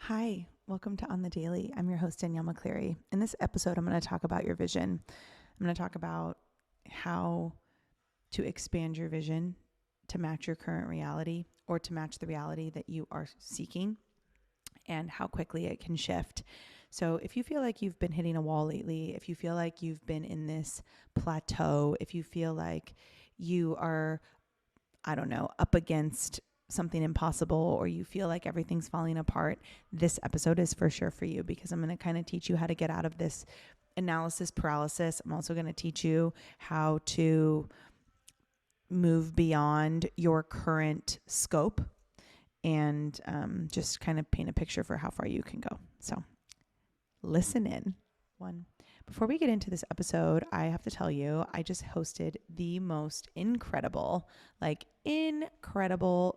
Hi, welcome to On the Daily. I'm your host, Danielle McCleary. In this episode, I'm going to talk about your vision. I'm going to talk about how to expand your vision to match your current reality or to match the reality that you are seeking and how quickly it can shift. So if you feel like you've been hitting a wall lately, if you feel like you've been in this plateau, if you feel like you are, up against something impossible or you feel like everything's falling apart, this episode is for sure for you because I'm going to kind of teach you how to get out of this analysis paralysis. I'm also going to teach you how to move beyond your current scope and just kind of paint a picture for how far you can go. So listen in. Before we get into this episode, I have to tell you, I just hosted the most incredible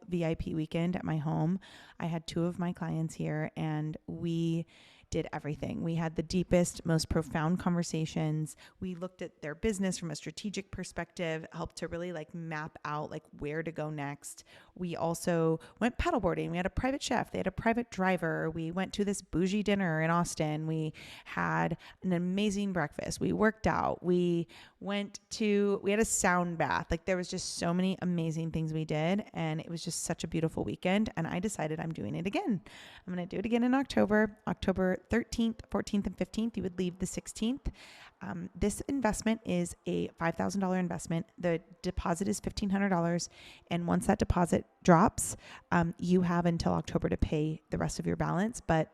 VIP weekend at my home. I had 2 of my clients here and we did everything. We had the deepest, most profound conversations. We looked at their business from a strategic perspective, helped to really map out where to go next. We also went paddleboarding. We had a private chef. They had a private driver. We went to this bougie dinner in Austin. We had an amazing breakfast. We worked out. We had a sound bath. There was just so many amazing things we did. And it was just such a beautiful weekend. And I decided I'm doing it again. I'm going to do it again in October 13th, 14th, and 15th. You would leave the 16th. This investment is a $5,000 investment. The deposit is $1,500. And once that deposit drops, you have until October to pay the rest of your balance. But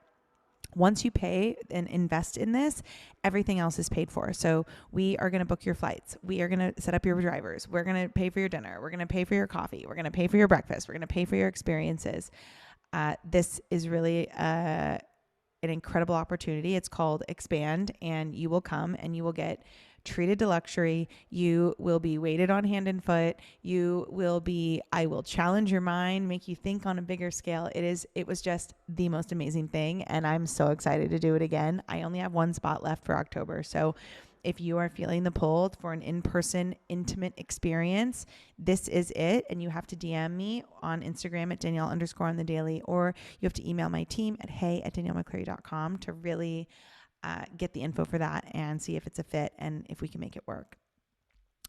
once you pay and invest in this, everything else is paid for. So we are going to book your flights. We are going to set up your drivers. We're going to pay for your dinner. We're going to pay for your coffee. We're going to pay for your breakfast. We're going to pay for your experiences. This is really an incredible opportunity. It's called Expand, and you will come and you will get treated to luxury. You will be waited on hand and foot. I will challenge your mind, make you think on a bigger scale. It was just the most amazing thing. And I'm so excited to do it again. I only have 1 spot left for October. So if you are feeling the pull for an in-person intimate experience, this is it. And you have to DM me on Instagram at Danielle_on-the-daily, or you have to email my team at hey@daniellemccleary.com to really get the info for that and see if it's a fit and if we can make it work.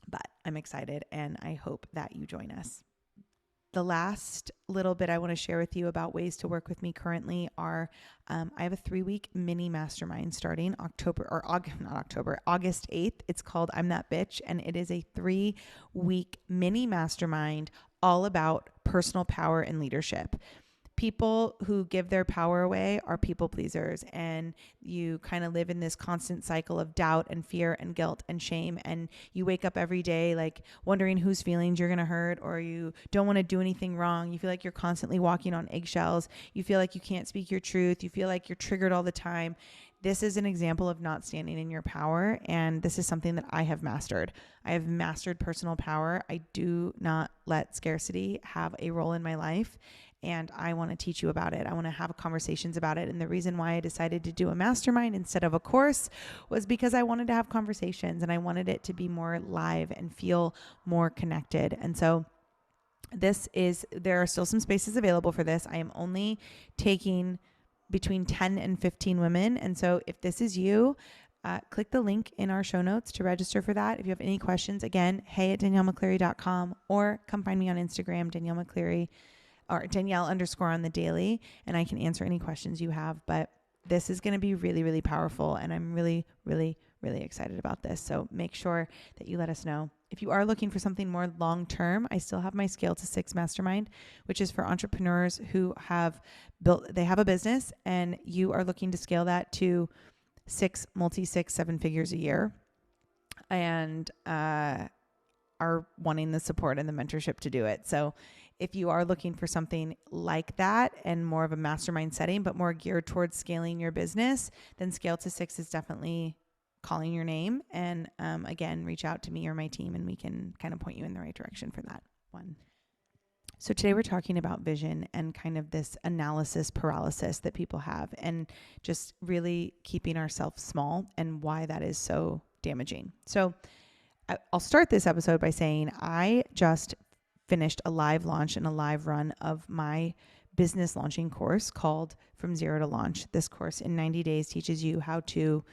But I'm excited and I hope that you join us. The last little bit I want to share with you about ways to work with me currently are I have a 3-week mini mastermind starting August 8th. It's called I'm That Bitch, and it is a 3-week mini mastermind all about personal power and leadership. People who give their power away are people pleasers, and you kind of live in this constant cycle of doubt and fear and guilt and shame. And you wake up every day wondering whose feelings you're going to hurt, or you don't want to do anything wrong. You feel like you're constantly walking on eggshells. You feel like you can't speak your truth. You feel like you're triggered all the time. This is an example of not standing in your power. And this is something that I have mastered. I have mastered personal power. I do not let scarcity have a role in my life. And I want to teach you about it. I want to have conversations about it. And the reason why I decided to do a mastermind instead of a course was because I wanted to have conversations and I wanted it to be more live and feel more connected. And so there are still some spaces available for this. I am only taking between 10 and 15 women. And so if this is you, click the link in our show notes to register for that. If you have any questions, again, hey@daniellemccleary.com, or come find me on Instagram, Danielle McCleary, or Danielle_on-the-daily, and I can answer any questions you have. But this is going to be really, really powerful, and I'm really, really, really excited about this. So make sure that you let us know. If you are looking for something more long-term, I still have my Scale to 6 mastermind, which is for entrepreneurs who have a business, and you are looking to scale that to 7 figures a year, and are wanting the support and the mentorship to do it. So if you are looking for something like that and more of a mastermind setting, but more geared towards scaling your business, then Scale to 6 is definitely calling your name. And again, reach out to me or my team and we can kind of point you in the right direction for that one. So today we're talking about vision and kind of this analysis paralysis that people have, and just really keeping ourselves small and why that is so damaging. So I'll start this episode by saying I just finished a live launch and a live run of my business launching course called From Zero to Launch. This course in 90 days teaches you how to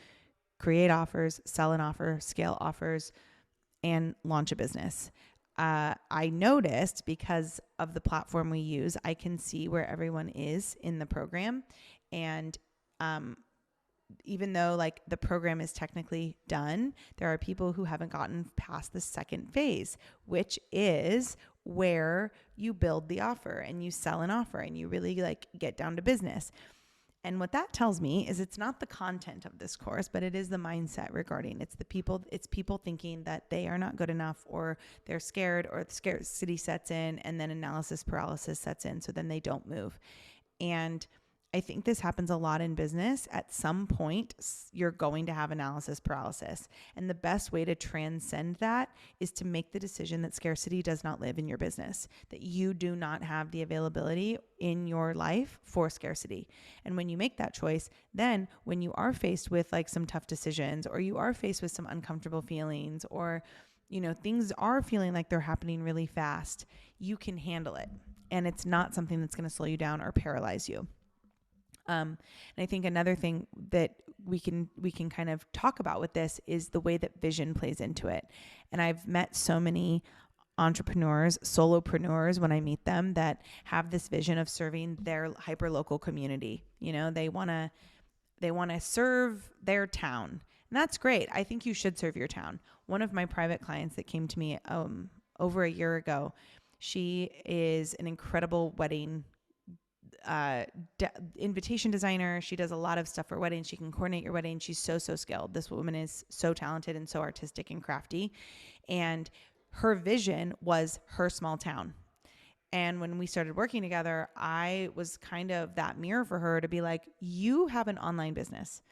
create offers, sell an offer, scale offers, and launch a business. I noticed, because of the platform we use, I can see where everyone is in the program. And even though like the program is technically done, there are people who haven't gotten past the second phase, which is where you build the offer and you sell an offer and you really like get down to business. And what that tells me is it's not the content of this course, but it is the mindset regarding it's people thinking that they are not good enough, or they're scared, or the scarcity sets in, and then analysis paralysis sets in. So then they don't move. And I think this happens a lot in business. At some point, you're going to have analysis paralysis. And the best way to transcend that is to make the decision that scarcity does not live in your business, that you do not have the availability in your life for scarcity. And when you make that choice, then when you are faced with like some tough decisions, or you are faced with some uncomfortable feelings, or, you know, things are feeling like they're happening really fast, you can handle it. And it's not something that's going to slow you down or paralyze you. And I think another thing that we can kind of talk about with this is the way that vision plays into it. And I've met so many entrepreneurs, solopreneurs, when I meet them, that have this vision of serving their hyperlocal community. You know, they want to serve their town. And that's great. I think you should serve your town. One of my private clients that came to me over a year ago, she is an incredible wedding invitation designer. She does a lot of stuff for weddings. She can coordinate your wedding. She's so skilled. This woman is so talented and so artistic and crafty. And her vision was her small town. And when we started working together, I was kind of that mirror for her to be like, you have an online business.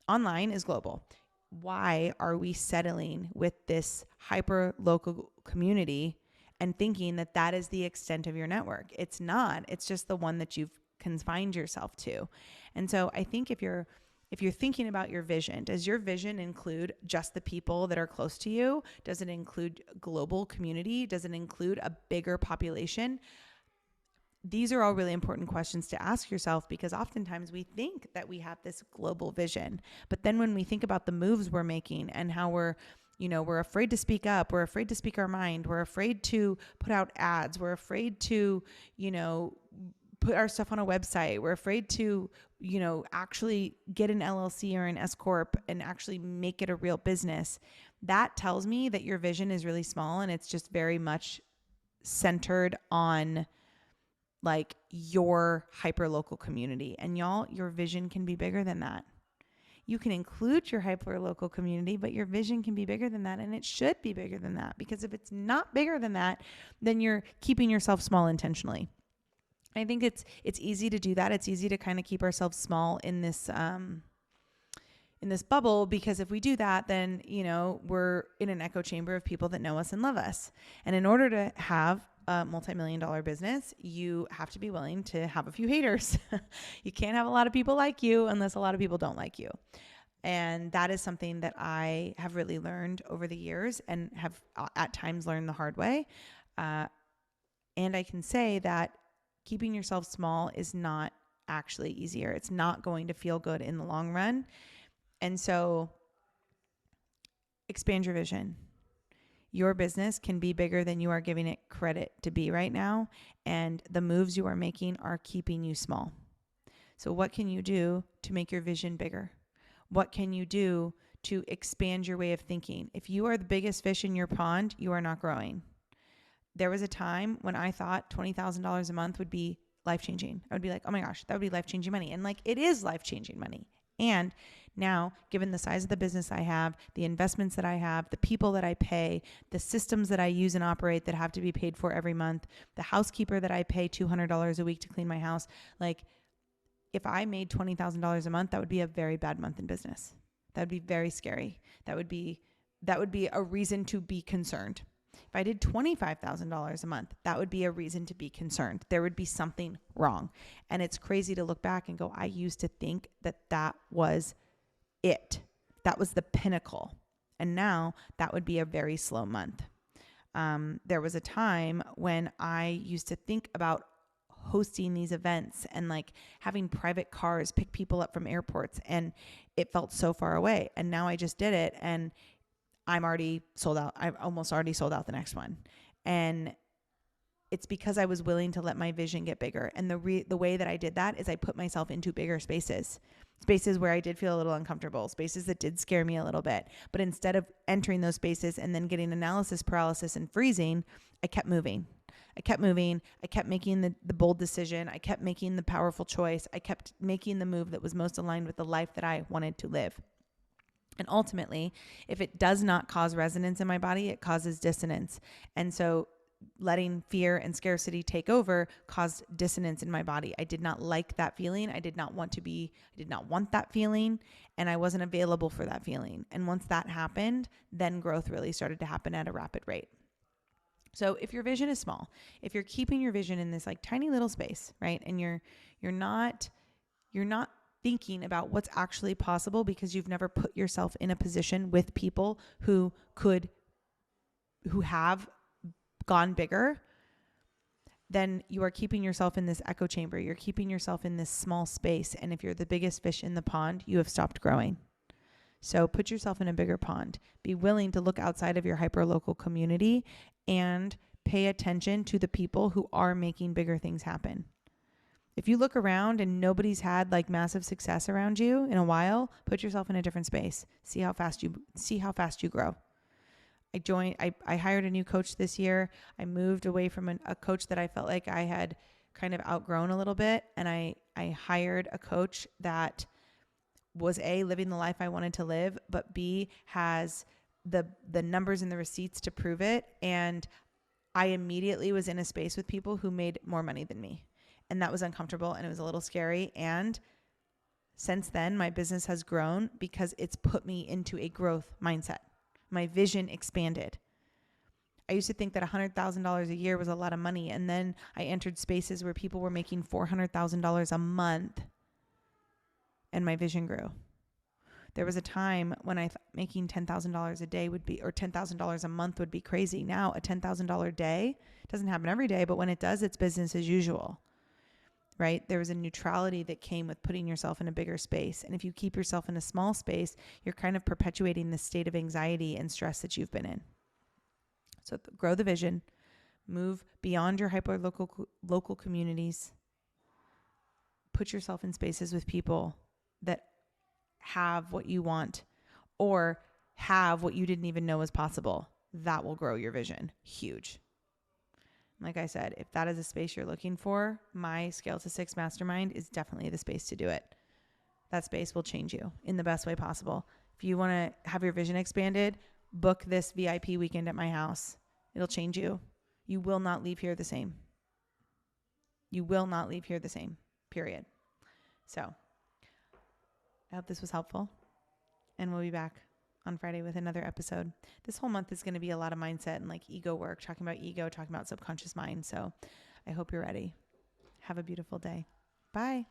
Online is global. Why are we settling with this hyper local community and thinking that that is the extent of your network? It's not. It's just the one that you've confined yourself to. And so I think if you're thinking about your vision, does your vision include just the people that are close to you? Does it include global community? Does it include a bigger population? These are all really important questions to ask yourself, because oftentimes we think that we have this global vision, but then when we think about the moves we're making and how we're afraid to speak up. We're afraid to speak our mind. We're afraid to put out ads. We're afraid to, put our stuff on a website. We're afraid to, actually get an LLC or an S Corp and actually make it a real business. That tells me that your vision is really small, and it's just very much centered on like your hyper-local community. And y'all, your vision can be bigger than that. You can include your hyper-local community, but your vision can be bigger than that, and it should be bigger than that, because if it's not bigger than that, then you're keeping yourself small intentionally. I think it's easy to do that. It's easy to kind of keep ourselves small in this bubble, because if we do that, then, we're in an echo chamber of people that know us and love us. And in order to have a multi-million-dollar business, you have to be willing to have a few haters. You can't have a lot of people like you unless a lot of people don't like you. And that is something that I have really learned over the years, and have at times learned the hard way. And I can say that keeping yourself small is not actually easier. It's not going to feel good in the long run. And so expand your vision. Your business can be bigger than you are giving it credit to be right now, and the moves you are making are keeping you small. So what can you do to make your vision bigger? What can you do to expand your way of thinking? If you are the biggest fish in your pond, you are not growing. There was a time when I thought $20,000 a month would be life-changing. I would be like, oh my gosh, that would be life-changing money. And like, it is life-changing money. And now, given the size of the business I have, the investments that I have, the people that I pay, the systems that I use and operate that have to be paid for every month, the housekeeper that I pay $200 a week to clean my house, like, if I made $20,000 a month, that would be a very bad month in business. That would be very scary. That would be a reason to be concerned. If I did $25,000 a month, that would be a reason to be concerned. There would be something wrong. And it's crazy to look back and go, I used to think that was it. That was the pinnacle. And now that would be a very slow month. There was a time when I used to think about hosting these events and like having private cars pick people up from airports. And it felt so far away. And now I just did it and I'm already sold out. I've almost already sold out the next one. And it's because I was willing to let my vision get bigger. And the way that I did that is I put myself into bigger spaces where I did feel a little uncomfortable, spaces that did scare me a little bit. But instead of entering those spaces and then getting analysis paralysis and freezing, I kept moving. I kept making the bold decision. I kept making the powerful choice. I kept making the move that was most aligned with the life that I wanted to live. And ultimately, if it does not cause resonance in my body, it causes dissonance. And so letting fear and scarcity take over caused dissonance in my body. I did not like that feeling. I did not want that feeling. And I wasn't available for that feeling. And once that happened, then growth really started to happen at a rapid rate. So if your vision is small, if you're keeping your vision in this like tiny little space, right? And you're not thinking about what's actually possible because you've never put yourself in a position with people who have gone bigger, then you are keeping yourself in this echo chamber. You're keeping yourself in this small space. And if you're the biggest fish in the pond, you have stopped growing. So put yourself in a bigger pond. Be willing to look outside of your hyperlocal community and pay attention to the people who are making bigger things happen. If you look around and nobody's had like massive success around you in a while, put yourself in a different space. See how fast you grow. I hired a new coach this year. I moved away from a coach that I felt like I had kind of outgrown a little bit. And I hired a coach that was A, living the life I wanted to live, but B, has the numbers and the receipts to prove it. And I immediately was in a space with people who made more money than me. And that was uncomfortable and it was a little scary. And since then, my business has grown because it's put me into a growth mindset. My vision expanded. I used to think that $100,000 a year was a lot of money. And then I entered spaces where people were making $400,000 a month and my vision grew. There was a time when I thought making $10,000 a day would be, or $10,000 a month would be crazy. Now a $10,000 day doesn't happen every day, but when it does, it's business as usual, right? There was a neutrality that came with putting yourself in a bigger space. And if you keep yourself in a small space, you're kind of perpetuating the state of anxiety and stress that you've been in. So grow the vision, move beyond your local communities, put yourself in spaces with people that have what you want or have what you didn't even know was possible. That will grow your vision. Huge. Like I said, if that is a space you're looking for, my Scale to 6 Mastermind is definitely the space to do it. That space will change you in the best way possible. If you want to have your vision expanded, book this VIP weekend at my house. It'll change you. You will not leave here the same. You will not leave here the same, period. So I hope this was helpful, and we'll be back on Friday with another episode. This whole month is going to be a lot of mindset and like ego work, talking about subconscious mind. So I hope you're ready. Have a beautiful day. Bye.